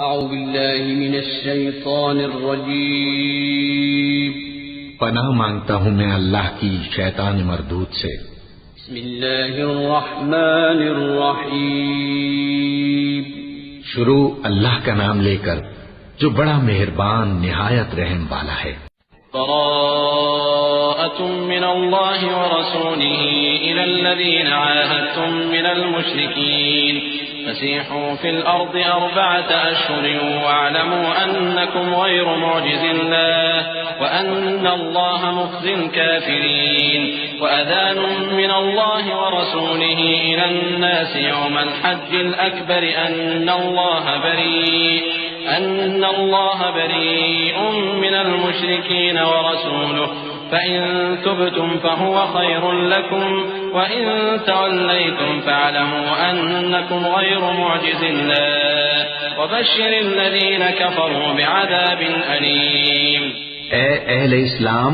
اعوذ باللہ من الشیطان الرجیم پناہ مانگتا ہوں میں اللہ کی شیطان مردود سے۔ بسم اللہ الرحمن الرحیم شروع اللہ کا نام لے کر جو بڑا مہربان نہایت رحم والا ہے۔ براءة من اللہ ورسولہ الى الذین عاہدتم من المشرکین فسيحوا في الأرض 4 أشهر واعلموا أنكم غير معجز الله وأن الله مخزي الكافرين وأذان من الله ورسوله إلى الناس يوم الحج الأكبر أن الله بريء من المشركين ورسوله فإن تبتم فهو خير لكم وإن توليتم فاعلموا أنكم غير معجز الله وبشر الذين كفروا بعذاب أليم۔ اے اہل اسلام،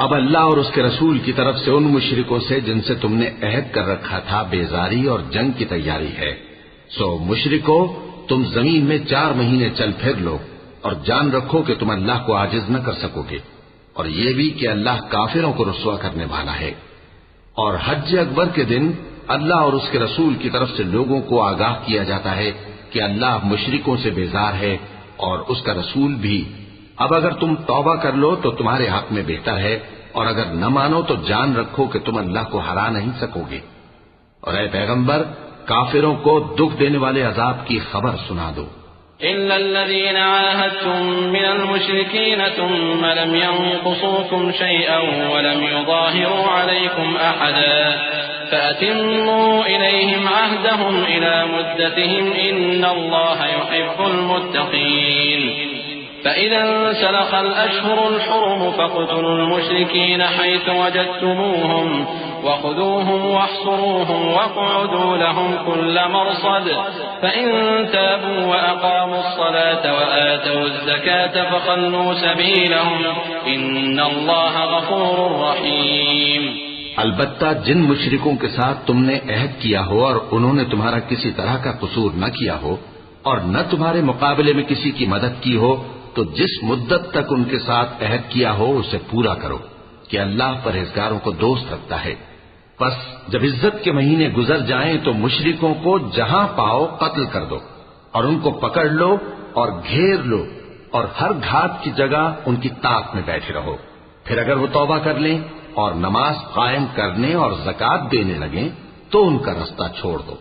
اب اللہ اور اس کے رسول کی طرف سے ان مشرکوں سے جن سے تم نے عہد کر رکھا تھا بیزاری اور جنگ کی تیاری ہے، سو مشرکو تم زمین میں 4 مہینے چل پھر لو اور جان رکھو کہ تم اللہ کو عاجز نہ کر سکو گے، اور یہ بھی کہ اللہ کافروں کو رسوا کرنے والا ہے۔ اور حج اکبر کے دن اللہ اور اس کے رسول کی طرف سے لوگوں کو آگاہ کیا جاتا ہے کہ اللہ مشرکوں سے بیزار ہے اور اس کا رسول بھی۔ اب اگر تم توبہ کر لو تو تمہارے حق میں بہتر ہے، اور اگر نہ مانو تو جان رکھو کہ تم اللہ کو ہرا نہیں سکو گے۔ اور اے پیغمبر، کافروں کو دکھ دینے والے عذاب کی خبر سنا دو۔ إلا الذين عاهدتم من المشركين ثم لم ينقصوكم شيئا ولم يظاهروا عليكم أحدا فأتموا إليهم عهدهم إلى مدتهم إن الله يحب المتقين فإذا انسلخ الأشهر الحرم فاقتلوا المشركين حيث وجدتموهم وخذوهم واحصروهم واقعدوا لهم كل مرصد فإن تابوا وأقاموا الصلاة وآتوا الزكاة فخلوا سبيلهم إن الله غفور رحيم۔ البتہ جن مشرکوں کے ساتھ تم نے عہد کیا ہو اور انہوں نے تمہارا کسی طرح کا قصور نہ کیا ہو اور نہ تمہارے مقابلے میں کسی کی مدد کی ہو، تو جس مدت تک ان کے ساتھ عہد کیا ہو اسے پورا کرو کہ اللہ پرہیزگاروں کو دوست رکھتا ہے۔ پس جب عزت کے مہینے گزر جائیں تو مشرکوں کو جہاں پاؤ قتل کر دو اور ان کو پکڑ لو اور گھیر لو اور ہر گھاٹ کی جگہ ان کی طاق میں بیٹھے رہو۔ پھر اگر وہ توبہ کر لیں اور نماز قائم کرنے اور زکوٰۃ دینے لگیں تو ان کا رستہ چھوڑ دو،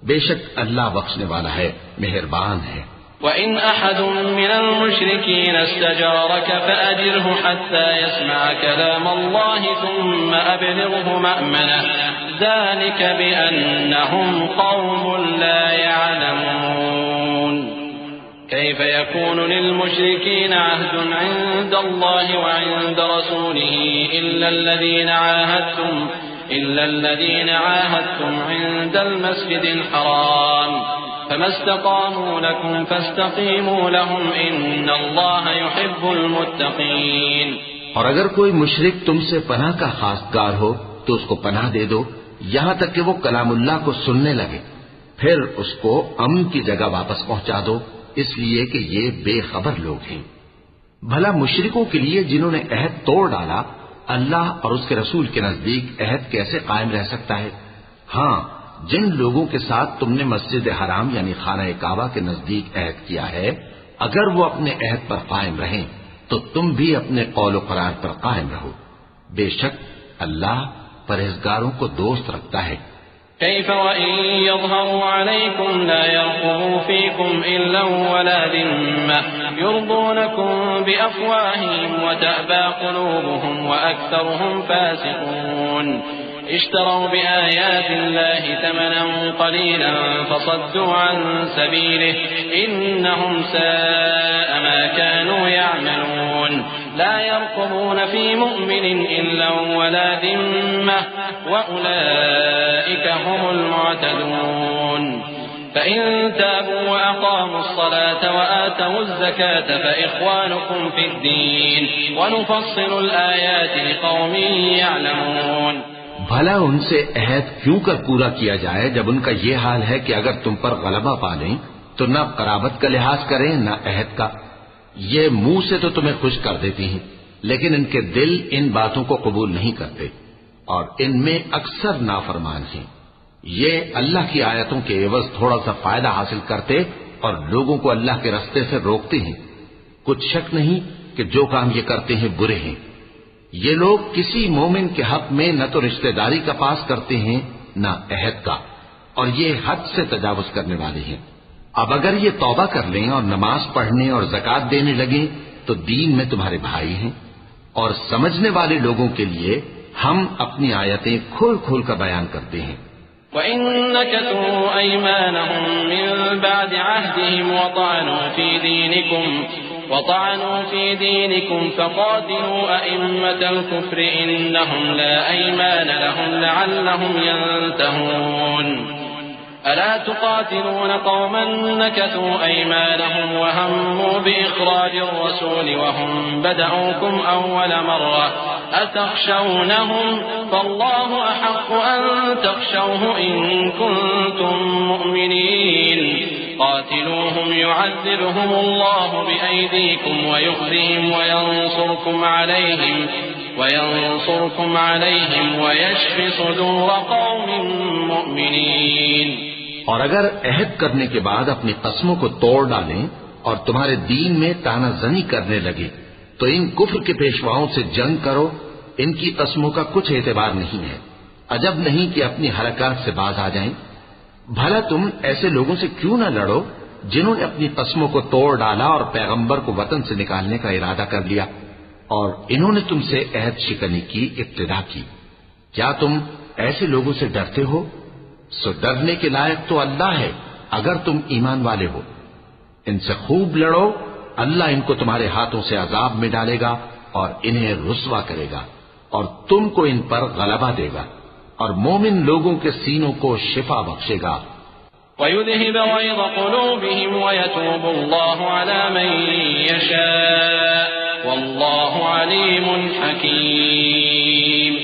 بے شک اللہ بخشنے والا ہے، مہربان ہے۔ وَإِنْ أَحَدٌ مِّنَ الْمُشْرِكِينَ اسْتَجَارَكَ فَأَجِرْهُ حَتَّى يَسْمَعَ كَلَامَ اللَّهِ ثُمَّ أَبْلِغْهُ مَأْمَنَهُ ذَلِكَ بِأَنَّهُمْ قَوْمٌ لَّا يَعْلَمُونَ۔ كيف يكون للمشركين عهد عند الله وعند رسوله إلا الذين عاهدتم عند المسجد الحرام فما استقاموا لكم فاستقيموا لهم إن الله يحب المتقين۔ اور اگر کوئی مشرک تم سے پناہ کا خواستگار ہو تو اس کو پناہ دے دو یہاں تک کہ وہ کلام اللہ کو سننے لگے، پھر اس کو امن کی جگہ واپس پہنچا دو، اس لیے کہ یہ بے خبر لوگ ہیں۔ بھلا مشرکوں کے لیے جنہوں نے عہد توڑ ڈالا اللہ اور اس کے رسول کے نزدیک عہد کیسے قائم رہ سکتا ہے؟ ہاں، جن لوگوں کے ساتھ تم نے مسجد حرام یعنی خانہ کعبہ کے نزدیک عہد کیا ہے، اگر وہ اپنے عہد پر قائم رہیں تو تم بھی اپنے قول و قرار پر قائم رہو، بے شک اللہ پرہیزگاروں کو دوست رکھتا ہے۔ كيف وإن يظهروا عليكم لا يرقبوا فيكم إلا ولا ذمة يرضونكم بأفواههم وتأبى قلوبهم وأكثرهم فاسقون۔ اشتروا بآيات الله ثمنا قليلا فصدوا عن سبيله إنهم ساء ما كانوا يعملون۔ لا يرقبون في مؤمن إلا ولا ذمة وأولئك هم المعتدون۔ فإن تابوا وأقاموا الصلاة وآتوا الزكاة فإخوانكم في الدين ونفصل الآيات لقوم يعلمون۔ بھلا ان سے عہد کیوں کر پورا کیا جائے جب ان کا یہ حال ہے کہ اگر تم پر غلبہ پا لیں تو نہ قرابت کا لحاظ کریں نہ عہد کا. یہ منہ سے تو تمہیں خوش کر دیتی ہیں لیکن ان کے دل ان باتوں کو قبول نہیں کرتے اور ان میں اکثر نافرمان ہیں. یہ اللہ کی آیتوں کے عوض تھوڑا سا فائدہ حاصل کرتے اور لوگوں کو اللہ کے رستے سے روکتے ہیں. کچھ شک نہیں کہ جو کام یہ کرتے ہیں برے ہیں. یہ لوگ کسی مومن کے حق میں نہ تو رشتہ داری کا پاس کرتے ہیں نہ عہد کا، اور یہ حد سے تجاوز کرنے والے ہیں. اب اگر یہ توبہ کر لیں اور نماز پڑھنے اور زکات دینے لگیں تو دین میں تمہارے بھائی ہیں. اور سمجھنے والے لوگوں کے لیے ہم اپنی آیتیں کھول کھول کر بیان کرتے ہیں. وَإِن نَكَثُوا أَيْمَانَهُم مِّن بَعْدِ عَهْدِهِمْ وَطَعَنُوا فِي دِينِكُمْ فَقَاتِلُوا أَئِمَّةَ الْكُفْرِ إِنَّهُمْ لَا أَيْمَانَ لَهُمْ لَعَلَّهُمْ يَنْتَهُونَ. ألا تقاتلون قوما نكثوا أيمانهم وهموا بإخراج الرسول وهم بدأوكم أول مرة أتخشونهم فالله أحق أن تخشوه إن كنتم مؤمنين. قاتلوهم يعذبهم الله بأيديكم ويخزهم وينصركم عليهم ويشفي صدور قوم مؤمنين. اور اگر عہد کرنے کے بعد اپنی قسموں کو توڑ ڈالیں اور تمہارے دین میں تانا زنی کرنے لگے تو ان کفر کے پیشواؤں سے جنگ کرو. ان کی قسموں کا کچھ اعتبار نہیں ہے. عجب نہیں کہ اپنی حرکات سے باز آ جائیں. بھلا تم ایسے لوگوں سے کیوں نہ لڑو جنہوں نے اپنی قسموں کو توڑ ڈالا اور پیغمبر کو وطن سے نکالنے کا ارادہ کر لیا اور انہوں نے تم سے عہد شکنی کی ابتدا کی. کیا تم ایسے لوگوں سے ڈرتے ہو؟ سو ڈرنے کے لائق تو اللہ ہے اگر تم ایمان والے ہو. ان سے خوب لڑو. اللہ ان کو تمہارے ہاتھوں سے عذاب میں ڈالے گا اور انہیں رسوا کرے گا اور تم کو ان پر غلبہ دے گا اور مومن لوگوں کے سینوں کو شفا بخشے گا. وَيُذْهِبَ غَيْظَ قُلُوبِهِمْ وَيَتُوبُ اللَّهُ عَلَى مَن يَشَاءُ وَاللَّهُ عَلِيمٌ حَكِيمٌ.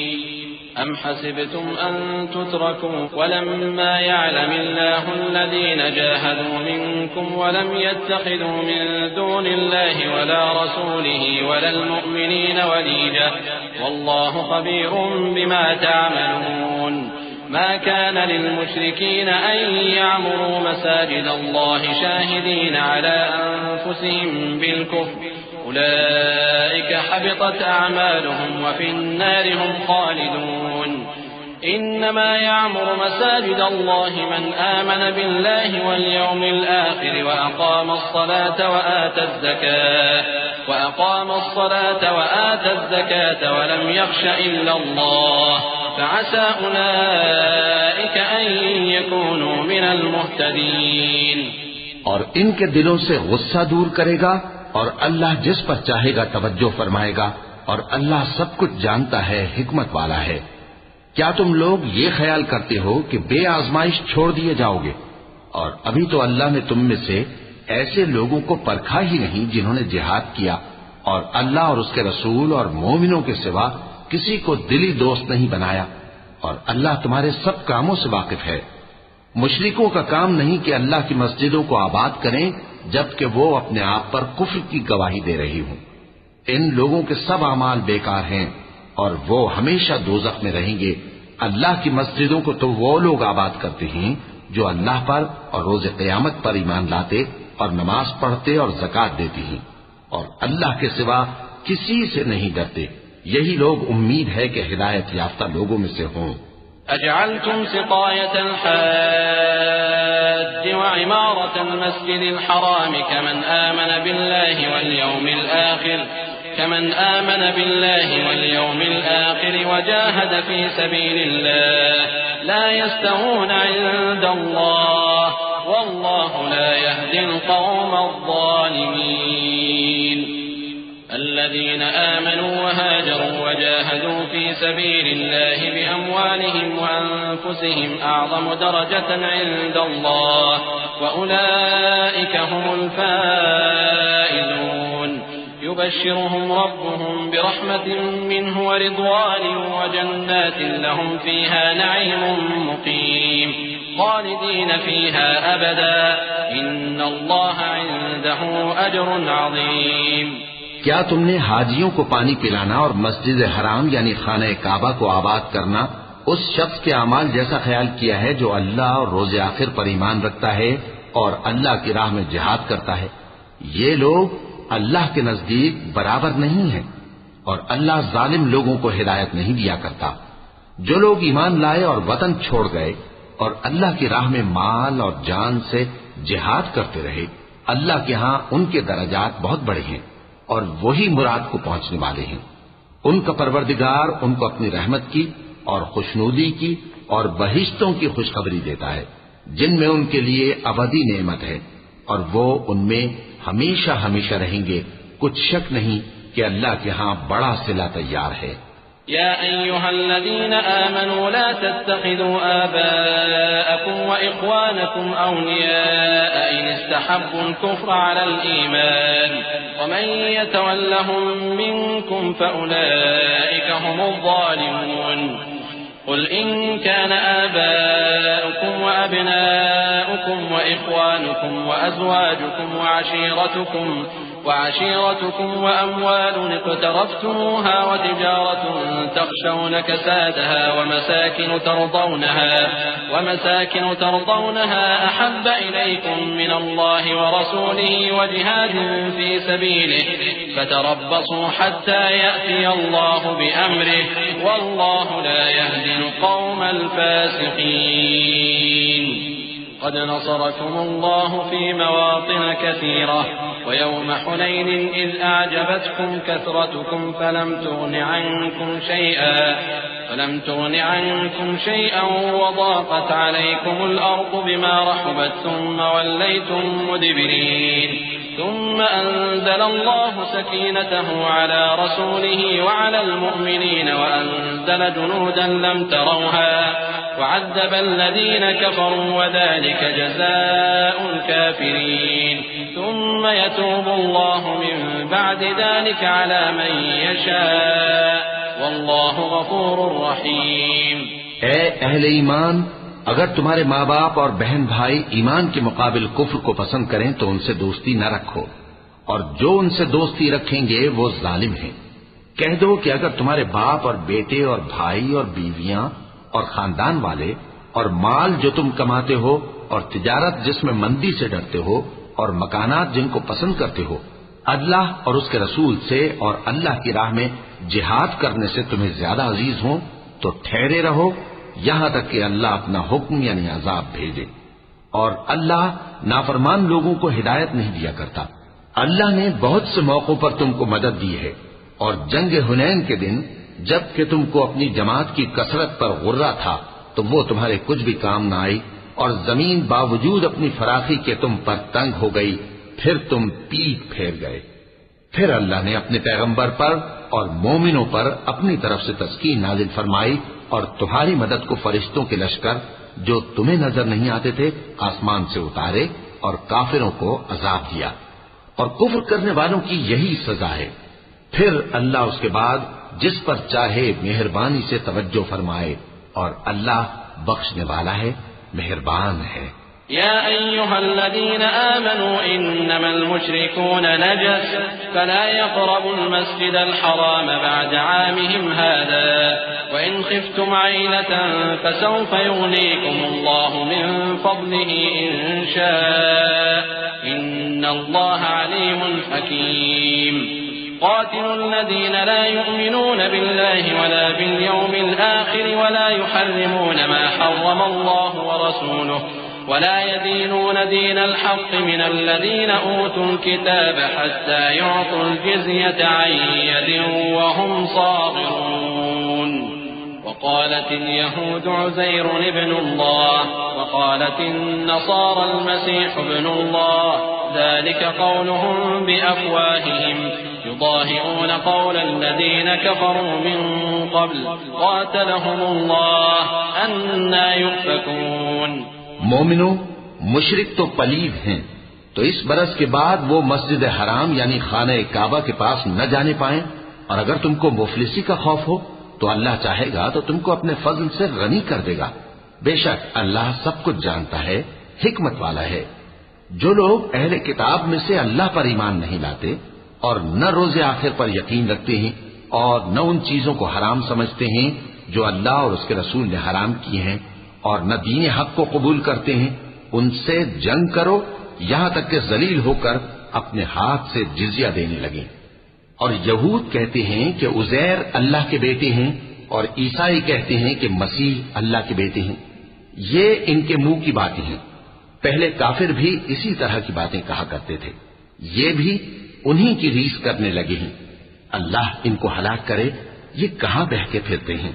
أَمْ حَسِبْتُمْ أَن تُتْرَكُوا وَلَمَّا يَعْلَمِ اللَّهُ الَّذِينَ جَاهَدُوا مِنكُمْ وَلَمْ يَتَّخِذُوا مِن دُونِ اللَّهِ وَلَا رَسُولِهِ وَلَا الْمُؤْمِنِينَ وَلِيجَةً وَاللَّهُ خَبِيرٌ بِمَا تَعْمَلُونَ. ما كان للمشركين أن يعمروا مساجد الله شاهدين على أنفسهم بالكفر أولئك حبطت أعمالهم وفي النار هم خالدون. إنما يعمر مساجد الله من آمن بالله واليوم الآخر وأقام الصلاة وآتى الزكاة ولم يخش إلا الله فعسى أولئك أن يكونوا من المهتدين. اور ان کے دلوں سے غصہ دور کرے گا اور اللہ جس پر چاہے گا توجہ فرمائے گا اور اللہ سب کچھ جانتا ہے، حکمت والا ہے. کیا تم لوگ یہ خیال کرتے ہو کہ بے آزمائش چھوڑ دیے جاؤ گے؟ اور ابھی تو اللہ نے تم میں سے ایسے لوگوں کو پرکھا ہی نہیں جنہوں نے جہاد کیا اور اللہ اور اس کے رسول اور مومنوں کے سوا کسی کو دلی دوست نہیں بنایا. اور اللہ تمہارے سب کاموں سے واقف ہے. مشرکوں کا کام نہیں کہ اللہ کی مسجدوں کو آباد کریں جبکہ وہ اپنے آپ پر کفر کی گواہی دے رہی ہوں. ان لوگوں کے سب اعمال بیکار ہیں اور وہ ہمیشہ دوزخ میں رہیں گے. اللہ کی مسجدوں کو تو وہ لوگ آباد کرتے ہیں جو اللہ پر اور روز قیامت پر ایمان لاتے اور نماز پڑھتے اور زکات دیتے ہیں اور اللہ کے سوا کسی سے نہیں ڈرتے. یہی لوگ امید ہے کہ ہدایت یافتہ لوگوں میں سے ہوں. أجعلتم سقاية الحاج وعمارة المسجد الحرام كمن آمن بالله واليوم الآخر وجاهد في سبيل الله لا يستوون عند الله والله لا يهدي القوم الظالمين. الذين آمنوا وهاجروا وجاهدوا في سبيل الله بأموالهم وأنفسهم أعظم درجة عند الله وأولئك هم الفائزون. يبشرهم ربهم برحمة منه ورضوان وجنات لهم فيها نعيم مقيم خالدين فيها أبدا إن الله عنده أجر عظيم. کیا تم نے حاجیوں کو پانی پلانا اور مسجد حرام یعنی خانہ کعبہ کو آباد کرنا اس شخص کے اعمال جیسا خیال کیا ہے جو اللہ اور روز آخر پر ایمان رکھتا ہے اور اللہ کی راہ میں جہاد کرتا ہے؟ یہ لوگ اللہ کے نزدیک برابر نہیں ہیں، اور اللہ ظالم لوگوں کو ہدایت نہیں دیا کرتا. جو لوگ ایمان لائے اور وطن چھوڑ گئے اور اللہ کی راہ میں مال اور جان سے جہاد کرتے رہے، اللہ کے ہاں ان کے درجات بہت بڑے ہیں اور وہی مراد کو پہنچنے والے ہیں. ان کا پروردگار ان کو اپنی رحمت کی اور خوشنودی کی اور بہشتوں کی خوشخبری دیتا ہے جن میں ان کے لیے ابدی نعمت ہے، اور وہ ان میں ہمیشہ ہمیشہ رہیں گے. کچھ شک نہیں کہ اللہ کے ہاں بڑا صلہ تیار ہے. يا أيها الذين آمنوا لا تتخذوا آباءكم وإخوانكم أولياء إن استحبوا الكفر على الإيمان ومن يتولهم منكم فأولئك هم الظالمون. قل إن كان آباؤكم وأبناؤكم وإخوانكم وأزواجكم وعشيرتكم وأموال اقترفتموها وتجارة تخشون كسادها ومساكن ترضونها أحب إليكم من الله ورسوله وجهاد في سبيله فتربصوا حتى يأتي الله بأمره والله لا يهدي القوم الفاسقين. قد نصركم الله في مواطن كثيرة ويوم حنين إذ أعجبتكم كثرتكم فلم تغن عنكم شيئا وضاقت عليكم الأرض بما رحبت ثم وليتم مدبرين. ثم أنزل الله سكينته على رسوله وعلى المؤمنين وأنزل جنودا لم تروها وعذب الذين كفروا وذلك جزاء الكافرين. ثم يتوب الله من بعد ذلك على من يشاء والله غفور رحيم. اے اہل ایمان، اگر تمہارے ماں باپ اور بہن بھائی ایمان کے مقابل کفر کو پسند کریں تو ان سے دوستی نہ رکھو، اور جو ان سے دوستی رکھیں گے وہ ظالم ہیں. کہہ دو کہ اگر تمہارے باپ اور بیٹے اور بھائی اور بیویاں اور خاندان والے اور مال جو تم کماتے ہو اور تجارت جس میں مندی سے ڈرتے ہو اور مکانات جن کو پسند کرتے ہو اللہ اور اس کے رسول سے اور اللہ کی راہ میں جہاد کرنے سے تمہیں زیادہ عزیز ہوں تو ٹھہرے رہو یہاں تک کہ اللہ اپنا حکم یعنی عذاب بھیجے. اور اللہ نافرمان لوگوں کو ہدایت نہیں دیا کرتا. اللہ نے بہت سے موقعوں پر تم کو مدد دی ہے، اور جنگ حنین کے دن جب کہ تم کو اپنی جماعت کی کثرت پر غرہ تھا تو وہ تمہارے کچھ بھی کام نہ آئی، اور زمین باوجود اپنی فراخی کے تم پر تنگ ہو گئی، پھر تم پیٹ پھیر گئے. پھر اللہ نے اپنے پیغمبر پر اور مومنوں پر اپنی طرف سے تسکین نازل فرمائی اور تمہاری مدد کو فرشتوں کے لشکر جو تمہیں نظر نہیں آتے تھے آسمان سے اتارے اور کافروں کو عذاب دیا. اور کفر کرنے والوں کی یہی سزا ہے. پھر اللہ اس کے بعد جس پر چاہے مہربانی سے توجہ فرمائے، اور اللہ بخشنے والا ہے، مہربان ہے. يا أيها الذين آمنوا إنما المشركون نجس فلا يقربوا المسجد الحرام بعد عامهم هذا وإن خفتم عيلة فسوف يغنيكم الله من فضله إن شاء إن الله عليم حكيم. قاتلوا الذين لا يؤمنون بالله ولا باليوم الآخر ولا يحرمون ما حرم الله ورسوله ولا يدينون دين الحق من الذين أوتوا الكتاب حتى يعطوا الجزية عن يد وهم صاغرون. وقالت اليهود عزير ابن الله وقالت النصارى المسيح ابن الله ذلك قولهم بأفواههم يضاهئون قول الذين كفروا من قبل قاتلهم الله أنى يؤفكون. مومنو، مشرک تو پلید ہیں، تو اس برس کے بعد وہ مسجد حرام یعنی خانہ کعبہ کے پاس نہ جانے پائیں، اور اگر تم کو مفلسی کا خوف ہو تو اللہ چاہے گا تو تم کو اپنے فضل سے غنی کر دے گا. بے شک اللہ سب کچھ جانتا ہے، حکمت والا ہے. جو لوگ اہل کتاب میں سے اللہ پر ایمان نہیں لاتے اور نہ روز آخر پر یقین رکھتے ہیں اور نہ ان چیزوں کو حرام سمجھتے ہیں جو اللہ اور اس کے رسول نے حرام کیے ہیں اور نہ دین حق کو قبول کرتے ہیں، ان سے جنگ کرو یہاں تک کہ ذلیل ہو کر اپنے ہاتھ سے جزیہ دینے لگیں۔ اور یہود کہتے ہیں کہ عزیر اللہ کے بیٹے ہیں اور عیسائی کہتے ہیں کہ مسیح اللہ کے بیٹے ہیں۔ یہ ان کے منہ کی باتیں ہیں، پہلے کافر بھی اسی طرح کی باتیں کہا کرتے تھے، یہ بھی انہی کی ریس کرنے لگے ہیں۔ اللہ ان کو ہلاک کرے، یہ کہاں بہکے پھرتے ہیں۔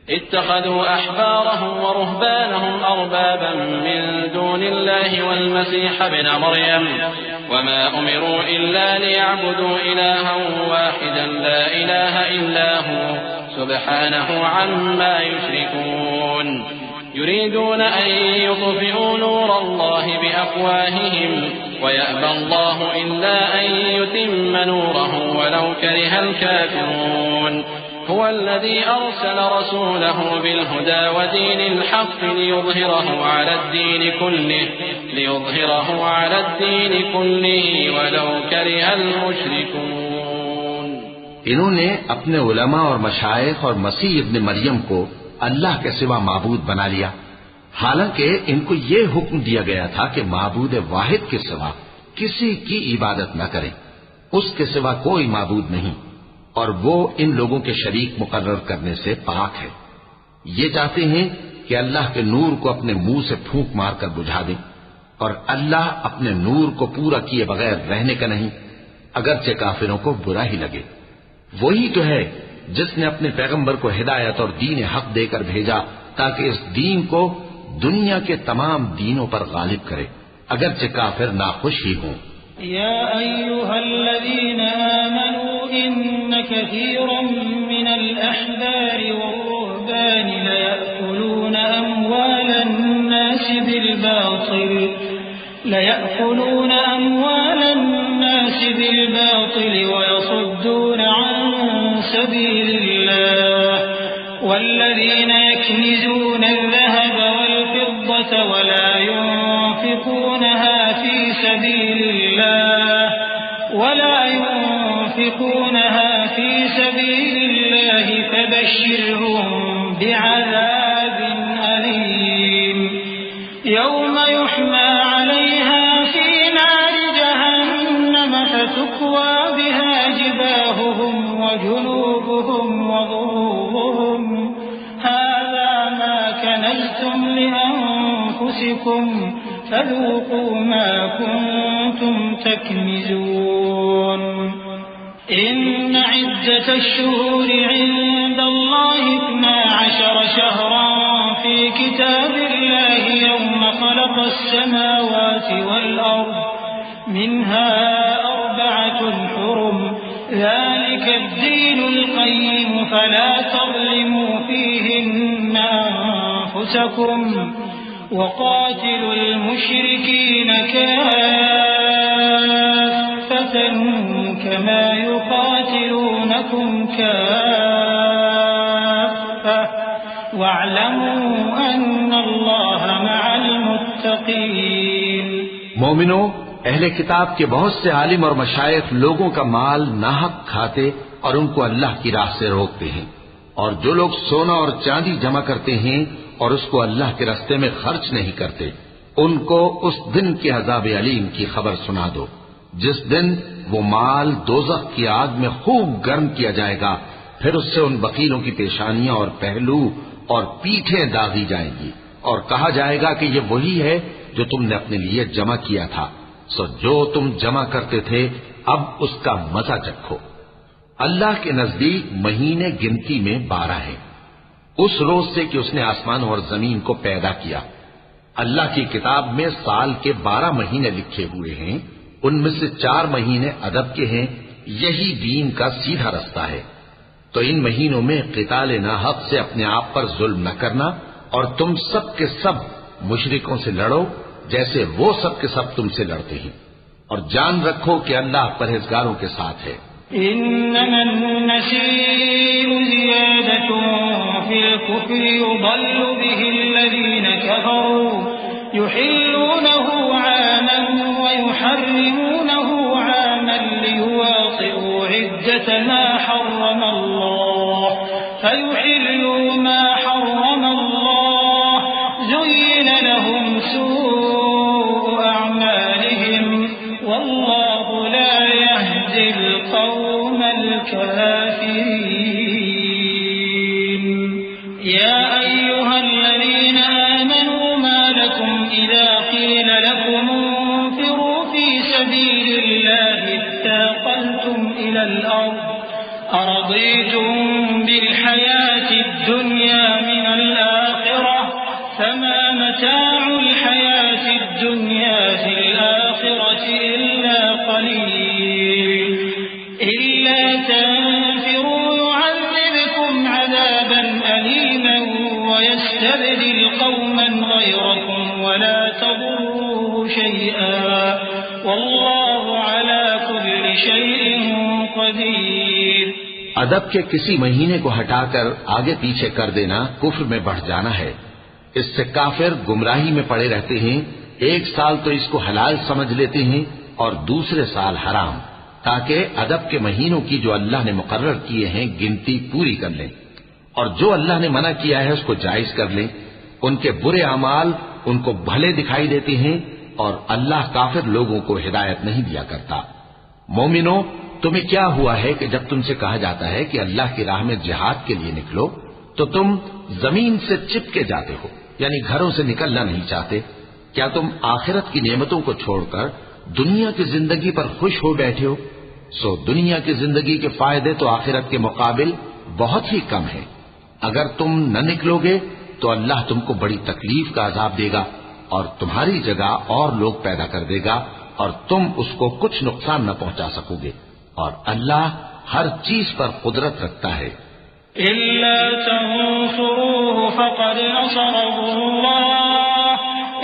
اتخذوا أحبارهم ورهبانهم أربابا من دون الله والمسيح ابن مريم وما أمروا إلا ليعبدوا إلها واحدا لا إله إلا هو سبحانه عما يشركون يريدون أن يطفئوا نور الله بأفواههم ويأبى الله إلا أن يتم نوره ولو كره الكافرون هو الذي أرسل رسوله بالهدى ودين الحق ليظهره على الدين كله ولو كره المشركون۔ انہوں نے اپنے علماء اور مشائخ اور مسیح ابن مریم کو اللہ کے سوا معبود بنا لیا، حالانکہ ان کو یہ حکم دیا گیا تھا کہ معبود واحد کے سوا کسی کی عبادت نہ کریں، اس کے سوا کوئی معبود نہیں، اور وہ ان لوگوں کے شریک مقرر کرنے سے پاک ہے۔ یہ چاہتے ہیں کہ اللہ کے نور کو اپنے منہ سے پھونک مار کر بجھا دیں، اور اللہ اپنے نور کو پورا کیے بغیر رہنے کا نہیں، اگرچہ کافروں کو برا ہی لگے۔ وہی تو ہے جس نے اپنے پیغمبر کو ہدایت اور دین حق دے کر بھیجا تاکہ اس دین کو دنیا کے تمام دینوں پر غالب کرے، اگرچہ کافر ناخوش ہی ہوں۔ يا أيها الذين آمنوا إن كثيرا من الأحبار والرهبان ليأكلون أموال الناس بالباطل ويصدون عن سبيل الله والذين يكنزون الذهب والفضة ولا ينفقونها في سبيل الله فبشرهم بعذاب أليم يوم يحمى عليها في نار جهنم فتكوى بها جباههم وجنوبهم وظهورهم هذا ما كنزتم لأنفسكم فذوقوا ما كنتم تكنزون إن عدة الشهور عند الله 12 شهرا في كتاب الله يوم خلق السماوات والأرض منها 4 حرم ذلك الدين القيم فلا تظلموا فيهن أنفسكم وقاتلوا المشركين كافة كما يقاتلونكم كافة واعلموا أن الله مع المتقين۔ مومنو، اہل کتاب کے بہت سے عالم اور مشائخ لوگوں کا مال ناحق کھاتے اور ان کو اللہ کی راہ سے روکتے ہیں، اور جو لوگ سونا اور چاندی جمع کرتے ہیں اور اس کو اللہ کے راستے میں خرچ نہیں کرتے، ان کو اس دن کے عذاب علیم کی خبر سنا دو، جس دن وہ مال دوزخ کی آگ میں خوب گرم کیا جائے گا، پھر اس سے ان بخیلوں کی پیشانیاں اور پہلو اور پیٹھیں داغی جائیں گی، اور کہا جائے گا کہ یہ وہی ہے جو تم نے اپنے لیے جمع کیا تھا، سو جو تم جمع کرتے تھے اب اس کا مزہ چکھو۔ اللہ کے نزدیک مہینے گنتی میں 12 ہیں، اس روز سے کہ اس نے آسمان اور زمین کو پیدا کیا۔ اللہ کی کتاب میں سال کے 12 مہینے لکھے ہوئے ہیں، ان میں سے 4 مہینے ادب کے ہیں، یہی دین کا سیدھا رستہ ہے۔ تو ان مہینوں میں قتال ناحق سے اپنے آپ پر ظلم نہ کرنا، اور تم سب کے سب مشرکوں سے لڑو جیسے وہ سب کے سب تم سے لڑتے ہیں، اور جان رکھو کہ اللہ پرہیزگاروں کے ساتھ ہے۔ إنما النسيء زيادة في الكفر يضل به الذين كفروا يحلونه عاما ويحرمونه عاما ليواطئوا عدة ما حرم الله فيحلوا ما حرم الله زين لهم سوء أعمالهم والله لا يهدي القوم الكافرين يا أيها الذين آمنوا ما لكم إذا قيل لكم انفروا في سبيل الله اثاقلتم إلى الأرض أرضيتم بالحياة الدنيا من الآخرة فما متاع الحياة الدنيا في الآخرة إلا قليل إلا تنفروا يعذبكم عذابا أليما ويستبدل قوما غيركم ولا تضروه شيئا والله على كل شيء قدير. ادب کے کسی مہینے کو ہٹا کر آگے پیچھے کر دینا کفر میں بڑھ جانا ہے. اس سے کافر گمراہی میں پڑے رہتے ہیں. ایک سال تو اس کو حلال سمجھ لیتے ہیں اور دوسرے سال حرام، تاکہ ادب کے مہینوں کی جو اللہ نے مقرر کیے ہیں گنتی پوری کر لیں، اور جو اللہ نے منع کیا ہے اس کو جائز کر لیں. ان کے برے اعمال ان کو بھلے دکھائی دیتے ہیں اور اللہ کافر لوگوں کو ہدایت نہیں دیا کرتا. مومنو، تمہیں کیا ہوا ہے کہ جب تم سے کہا جاتا ہے کہ اللہ کی راہ میں جہاد کے لیے نکلو تو تم زمین سے چپکے جاتے ہو، یعنی گھروں سے نکلنا نہیں چاہتے؟ کیا تم آخرت کی نعمتوں کو چھوڑ کر دنیا کی زندگی پر خوش ہو بیٹھے ہو؟ سو دنیا کی زندگی کے فائدے تو آخرت کے مقابل بہت ہی کم ہیں. اگر تم نہ نکلو گے تو اللہ تم کو بڑی تکلیف کا عذاب دے گا اور تمہاری جگہ اور لوگ پیدا کر دے گا اور تم اس کو کچھ نقصان نہ پہنچا سکو گے، اور اللہ ہر چیز پر قدرت رکھتا ہے. إلا تنصروه فقد نصره الله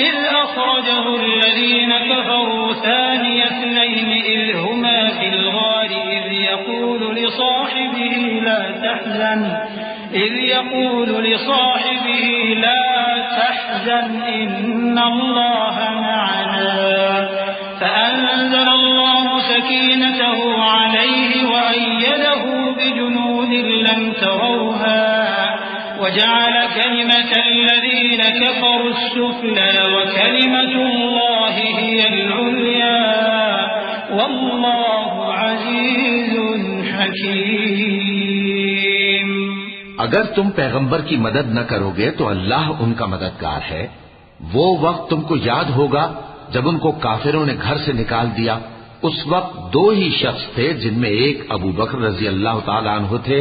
إذ أخرجه الذين كفروا ثاني اثنين إذ هما في الغار إذ يقول لصاحبه لا تحزن إن الله معنا فأنزل الله سكينته عليه وأيده بجنود لم تروها وجعل كلمة الذين كفروا السفلى وكلمة الله هي العليا والله عزيز حكيم. اگر تم پیغمبر کی مدد نہ کرو گے تو اللہ ان کا مددگار ہے. وہ وقت تم کو یاد ہوگا جب ان کو کافروں نے گھر سے نکال دیا. اس وقت دو ہی شخص تھے جن میں ایک ابو بکر رضی اللہ تعالیٰ عنہ تھے،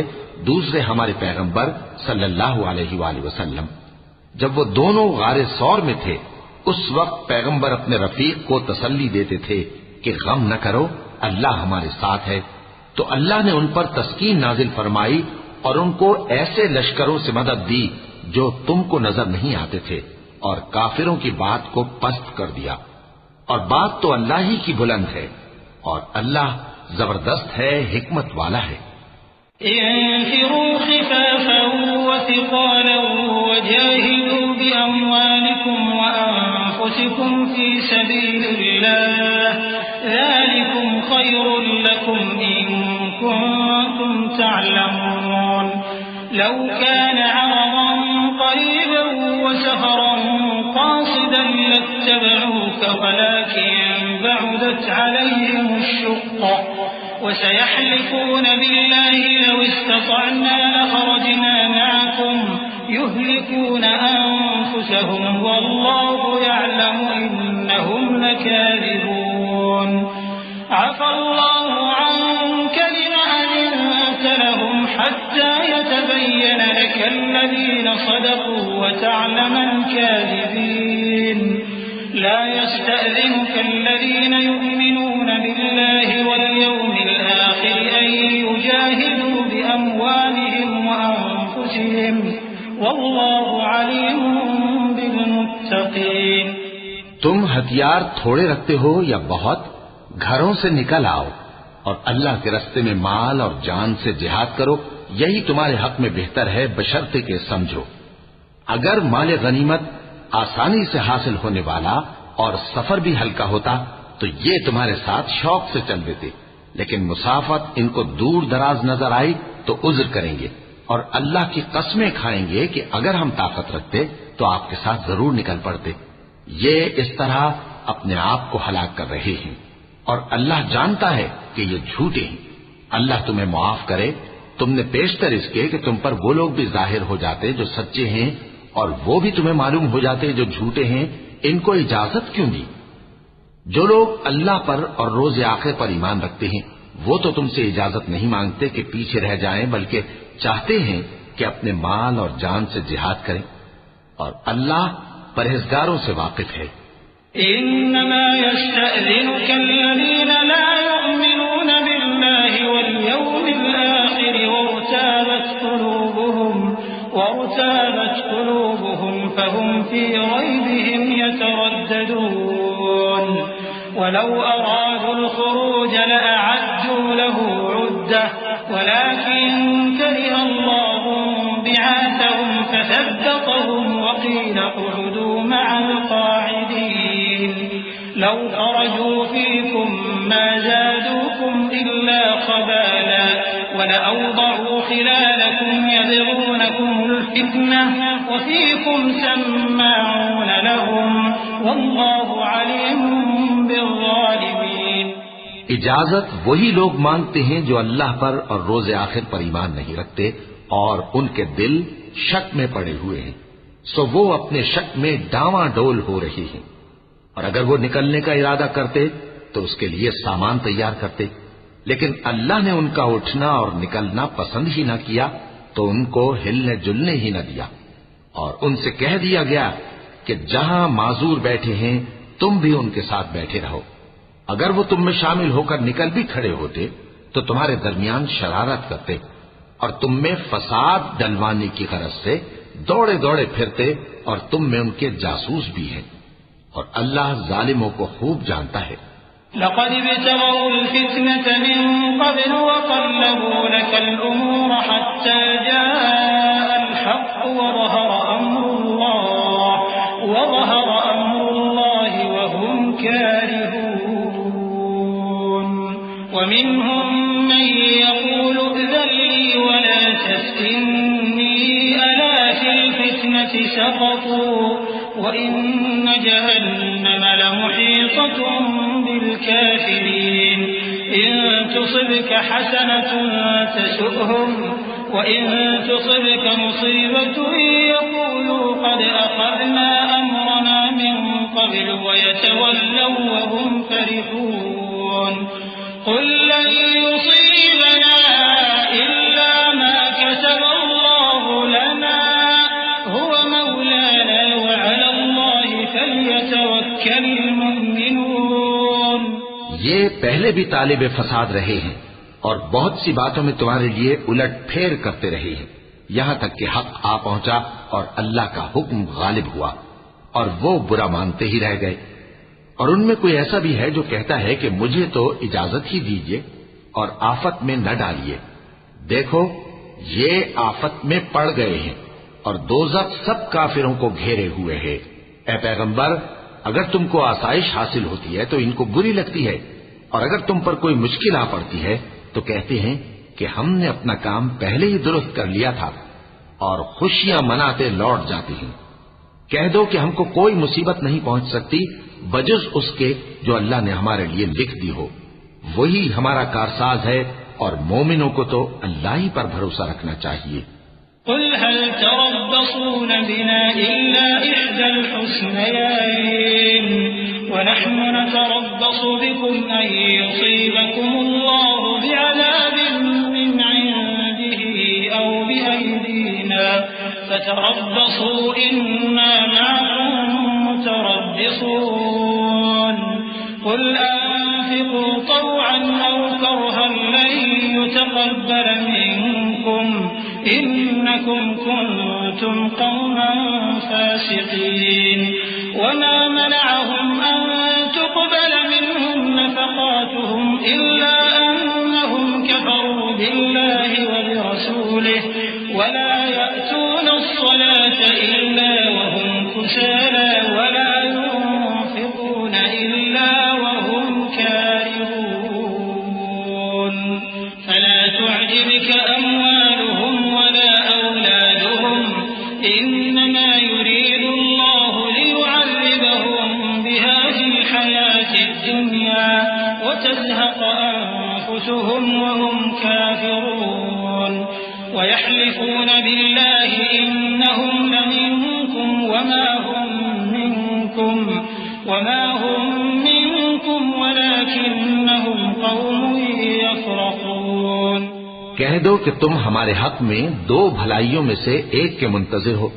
دوسرے ہمارے پیغمبر صلی اللہ علیہ وآلہ وسلم. جب وہ دونوں غار ثور میں تھے اس وقت پیغمبر اپنے رفیق کو تسلی دیتے تھے کہ غم نہ کرو، اللہ ہمارے ساتھ ہے. تو اللہ نے ان پر تسکین نازل فرمائی اور ان کو ایسے لشکروں سے مدد دی جو تم کو نظر نہیں آتے تھے، اور کافروں کی بات کو پست کر دیا. اور بات تو اللہ ہی کی بلند ہے، اور اللہ زبردست ہے، حکمت والا ہے. انفروا خفافا وثقالا وجاهدوا بأموالكم وأنفسكم في سبيل الله ذلكم خير لكم إن كنتم تعلمون. لو كان عرضا قريبا وسفرا قاصدا لاتبعوك ولكن بعدت عليهم الشقة وسيحلفون بالله لو استطعنا لخرجنا معكم يهلكون أنفسهم والله يعلم إنهم لكاذبون. عفى الله عنك لما أذنت لهم حتى يتبين لك الذين صدقوا وتعلم الكاذبين. لا يستأذنك الذين يؤمنون بالله واليوم الآخر أن يجاهدوا بأموالهم وأنفسهم والله عليم بالمتقين. تم ہتھیار تھوڑے رکھتے ہو یا بہت، گھروں سے نکل آؤ اور اللہ کے راستے میں مال اور جان سے جہاد کرو، یہی تمہارے حق میں بہتر ہے بشرطے کہ سمجھو. اگر مال غنیمت آسانی سے حاصل ہونے والا اور سفر بھی ہلکا ہوتا تو یہ تمہارے ساتھ شوق سے چل دیتے، لیکن مسافت ان کو دور دراز نظر آئی تو عذر کریں گے اور اللہ کی قسمیں کھائیں گے کہ اگر ہم طاقت رکھتے تو آپ کے ساتھ ضرور نکل پڑتے۔ یہ اس طرح اپنے آپ کو ہلاک کر رہے ہیں اور اللہ جانتا ہے کہ یہ جھوٹے ہیں۔ اللہ تمہیں معاف کرے، تم نے پیشتر اس کے کہ تم پر وہ لوگ بھی ظاہر ہو جاتے جو سچے ہیں اور وہ بھی تمہیں معلوم ہو جاتے جو جھوٹے ہیں، ان کو اجازت کیوں دی؟ جو لوگ اللہ پر اور روز آخر پر ایمان رکھتے ہیں وہ تو تم سے اجازت نہیں مانگتے کہ پیچھے رہ جائیں، بلکہ چاہتے ہیں کہ اپنے مال اور جان سے جہاد کریں، اور اللہ پرہیزگاروں سے واقف ہے۔ انما يستأذنك الذين لا يؤمنون بالله واليوم الآخر وارتابت قلوبهم فهم في ريبهم يترددون ولو أرادوا الخروج لأعدوا له عدة ولكن كره الله بعاثهم فثبطهم وقيل اقعدوا مع القاعدين لو خرجوا فيكم ما زادوكم إلا خبالا ولأوضعوا خلالكم يبغونكم الفتنة وفيكم سماعون لهم والله عليم بالظالمين۔ اجازت وہی لوگ مانگتے ہیں جو اللہ پر اور روز آخر پر ایمان نہیں رکھتے اور ان کے دل شک میں پڑے ہوئے ہیں، سو وہ اپنے شک میں ڈاواں ڈول ہو رہے ہیں، اور اگر وہ نکلنے کا ارادہ کرتے تو اس کے لیے سامان تیار کرتے، لیکن اللہ نے ان کا اٹھنا اور نکلنا پسند ہی نہ کیا تو ان کو ہلنے جلنے ہی نہ دیا، اور ان سے کہہ دیا گیا کہ جہاں معذور بیٹھے ہیں تم بھی ان کے ساتھ بیٹھے رہو۔ اگر وہ تم میں شامل ہو کر نکل بھی کھڑے ہوتے تو تمہارے درمیان شرارت کرتے اور تم میں فساد ڈلوانے کی غرض سے دوڑے دوڑے پھرتے، اور تم میں ان کے جاسوس بھی ہیں، اور اللہ ظالموں کو خوب جانتا ہے۔ لقد ابتغوا الفتنة من قبل وقلبوا لك الأمور حتى جاء الحق وظهر أمر الله وهم كارهون ومنهم من يقول ائذن لي ولا تفتني ألا في الفتنة سقطوا وإن جهنم لمحيطة بالكافرين إن تصبك حسنة تسؤهم وإن تصبك مصيبة يقولوا قد أخذنا أمرنا من قبل ويتولوا وهم فرحون قل لن يصيبنا إلا ما كتب الله لنا هو مولانا وعلى الله فليتوكل المؤمنون۔ یہ پہلے بھی طالب فساد رہے ہیں اور بہت سی باتوں میں تمہارے لیے الٹ پھیر کرتے رہے ہیں، یہاں تک کہ حق آ پہنچا اور اللہ کا حکم غالب ہوا اور وہ برا مانتے ہی رہ گئے۔ اور ان میں کوئی ایسا بھی ہے جو کہتا ہے کہ مجھے تو اجازت ہی دیجیے اور آفت میں نہ ڈالیے۔ دیکھو یہ آفت میں پڑ گئے ہیں اور دوزخ سب کافروں کو گھیرے ہوئے ہے۔ اے پیغمبر، اگر تم کو آسائش حاصل ہوتی ہے تو ان کو بری لگتی ہے، اور اگر تم پر کوئی مشکل آ پڑتی ہے تو کہتے ہیں کہ ہم نے اپنا کام پہلے ہی درست کر لیا تھا، اور خوشیاں مناتے لوٹ جاتی ہیں۔ کہہ دو کہ ہم کو کوئی مصیبت نہیں پہنچ سکتی بجز اس کے جو اللہ نے ہمارے لیے لکھ دی ہو، وہی ہمارا کارساز ہے، اور مومنوں کو تو اللہ ہی پر بھروسہ رکھنا چاہیے۔ قل هل تربصون بنا إلا إحدى الحسنيين ونحن نتربص بكم أن يصيبكم الله بعذاب من عنده أو بأيدينا فتربصوا إنا معكم متربصون قل أنفقوا طوعا أو كرها لن يتقبل منكم إنكم كنتم قوما فاسقين وما منعهم أن تقبل منهم نفقاتهم إلا أنهم كفروا بالله وبرسوله ولا يأتون الصلاة إلا وهم كسالى وتزهق أنفسهم وهم كافرون ويحلفون بالله إنهم لمنكم وما هم منكم ولكنهم قوم يفرقون. کہہ دو کہ تم ہمارے حق میں دو بھلائیوں میں سے ایک کے منتظر ہو،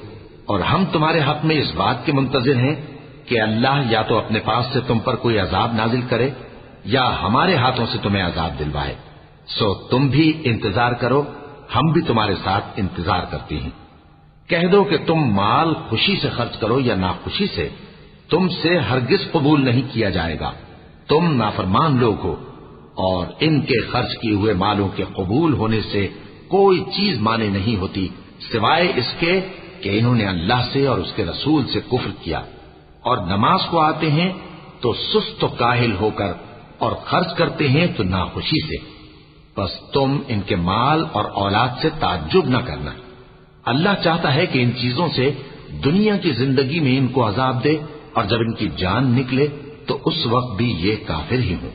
اور ہم تمہارے حق میں اس بات کے منتظر ہیں کہ اللہ یا تو اپنے پاس سے تم پر کوئی عذاب نازل کرے یا ہمارے ہاتھوں سے تمہیں عذاب دلوائے. سو تم بھی انتظار کرو، ہم بھی تمہارے ساتھ انتظار کرتے ہیں. کہہ دو کہ تم مال خوشی سے خرچ کرو یا ناخوشی سے، تم سے ہرگز قبول نہیں کیا جائے گا. تم نافرمان لوگ ہو، اور ان کے خرچ کیے ہوئے مالوں کے قبول ہونے سے کوئی چیز مانے نہیں ہوتی سوائے اس کے کہ انہوں نے اللہ سے اور اس کے رسول سے کفر کیا، اور نماز کو آتے ہیں تو سست و کاہل ہو کر، اور خرچ کرتے ہیں تو ناخوشی سے. بس تم ان کے مال اور اولاد سے تعجب نہ کرنا. اللہ چاہتا ہے کہ ان چیزوں سے دنیا کی زندگی میں ان کو عذاب دے، اور جب ان کی جان نکلے تو اس وقت بھی یہ کافر ہی ہوں.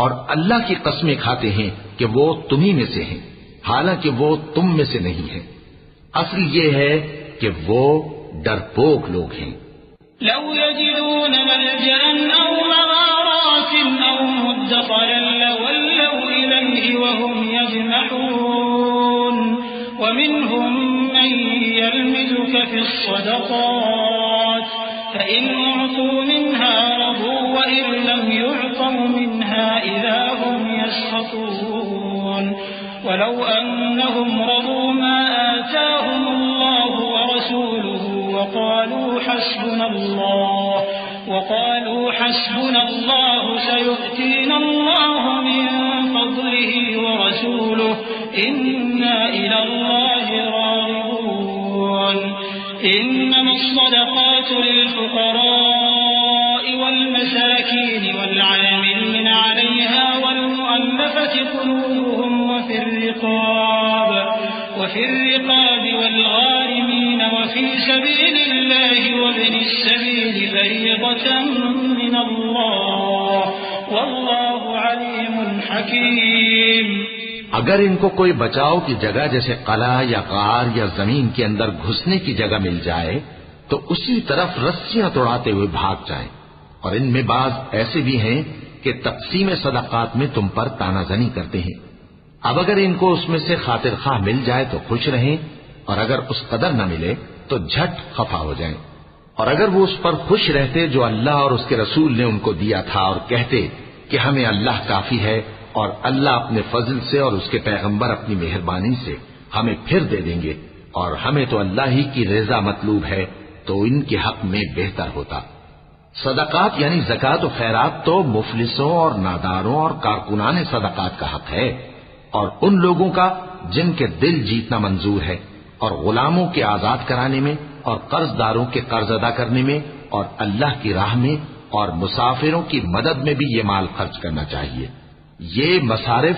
اور اللہ کی قسمیں کھاتے ہیں کہ وہ تمہیں میں سے ہیں، حالانکہ وہ تم میں سے نہیں ہیں. اصل یہ ہے کہ وہ ڈرپوک لوگ ہیں. لو يجدون ملجأ أو مغارات أو مدخلا لولوا إليه وهم يجمحون ومنهم من يلمزك في الصدقات فإن أعطوا منها رضوا وإن لم يعطوا منها إذا هم يسخطون ولو أنهم رضوا ما آتاهم الله ورسوله وقالوا حسبنا الله سيؤتينا الله من فضله ورسوله إنا إلى الله راغبون. إنما الصدقات للفقراء والمساكين والعاملين عليها والمؤلفة قلوبهم وفي الرقاب والغارمين وفي سبيل الله وابن السبيل فريضة من الله والله عليم حكيم. اگر ان کو کوئی بچاؤ کی جگہ جیسے قلعہ یا غار یا زمین کے اندر گھسنے کی جگہ مل جائے تو اسی طرف رسیاں توڑاتے ہوئے بھاگ جائیں. اور ان میں بعض ایسے بھی ہیں کہ تقسیم صدقات میں تم پر تانا زنی کرتے ہیں. اب اگر ان کو اس میں سے خاطر خواہ مل جائے تو خوش رہیں، اور اگر اس قدر نہ ملے تو جھٹ خفا ہو جائیں. اور اگر وہ اس پر خوش رہتے جو اللہ اور اس کے رسول نے ان کو دیا تھا، اور کہتے کہ ہمیں اللہ کافی ہے اور اللہ اپنے فضل سے اور اس کے پیغمبر اپنی مہربانی سے ہمیں پھر دے دیں گے، اور ہمیں تو اللہ ہی کی رضا مطلوب ہے، تو ان کے حق میں بہتر ہوتا. صدقات یعنی زکوٰۃ و خیرات تو مفلسوں اور ناداروں اور کارکنان صدقات کا حق ہے، اور ان لوگوں کا جن کے دل جیتنا منظور ہے، اور غلاموں کے آزاد کرانے میں، اور قرض داروں کے قرض ادا کرنے میں، اور اللہ کی راہ میں، اور مسافروں کی مدد میں بھی یہ مال خرچ کرنا چاہیے. یہ مصارف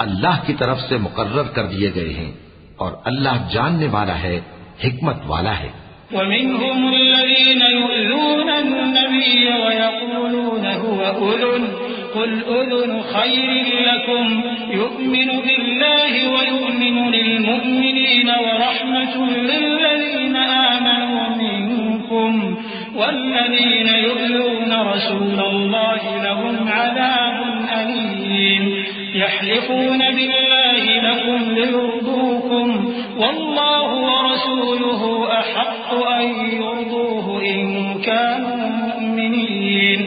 اللہ کی طرف سے مقرر کر دیے گئے ہیں، اور اللہ جاننے والا ہے، حکمت والا ہے. ومنهم الذين يؤذون النبي ويقولون هو أذن قل أذن خير لكم يؤمن بالله ويؤمن للمؤمنين ورحمة للذين آمنوا منكم والذين يؤذون رسول الله لهم عذاب أليم. يحلفون بالله لكم ليرضوكم والله ورسوله أحق أن يرضوه إن كانوا مؤمنين.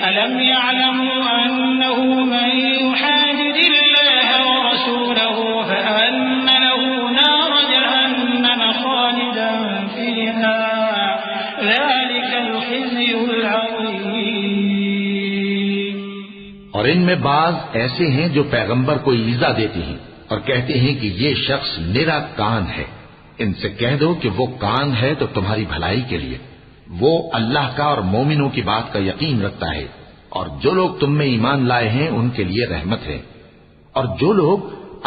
ألم يعلموا أنه من يحادد الله ورسوله فأن له نار جهنم خالدا فيها ذلك الخزي العظيم. اور ان میں بعض ایسے ہیں جو پیغمبر کو ایذا دیتے ہیں اور کہتے ہیں کہ یہ شخص نرا کان ہے. ان سے کہہ دو کہ وہ کان ہے تو تمہاری بھلائی کے لیے، وہ اللہ کا اور مومنوں کی بات کا یقین رکھتا ہے، اور جو لوگ تم میں ایمان لائے ہیں ان کے لیے رحمت ہے. اور جو لوگ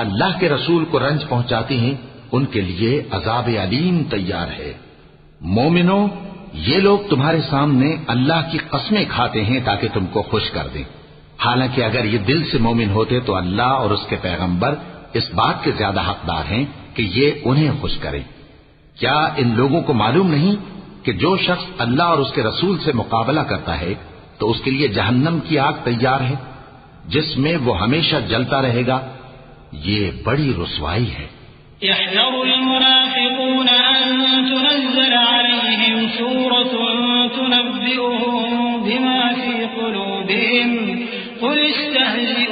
اللہ کے رسول کو رنج پہنچاتے ہیں ان کے لیے عذاب علیم تیار ہے. مومنوں، یہ لوگ تمہارے سامنے اللہ کی قسمیں کھاتے ہیں تاکہ تم کو خوش کر دیں، حالانکہ اگر یہ دل سے مومن ہوتے تو اللہ اور اس کے پیغمبر اس بات کے زیادہ حقدار ہیں کہ یہ انہیں خوش کریں۔ کیا ان لوگوں کو معلوم نہیں کہ جو شخص اللہ اور اس کے رسول سے مقابلہ کرتا ہے تو اس کے لیے جہنم کی آگ تیار ہے جس میں وہ ہمیشہ جلتا رہے گا، یہ بڑی رسوائی ہے۔ يحذر المنافقون أن تنزل عليهم سورة تنبئهم بما في قلوبهم قل استهزئوا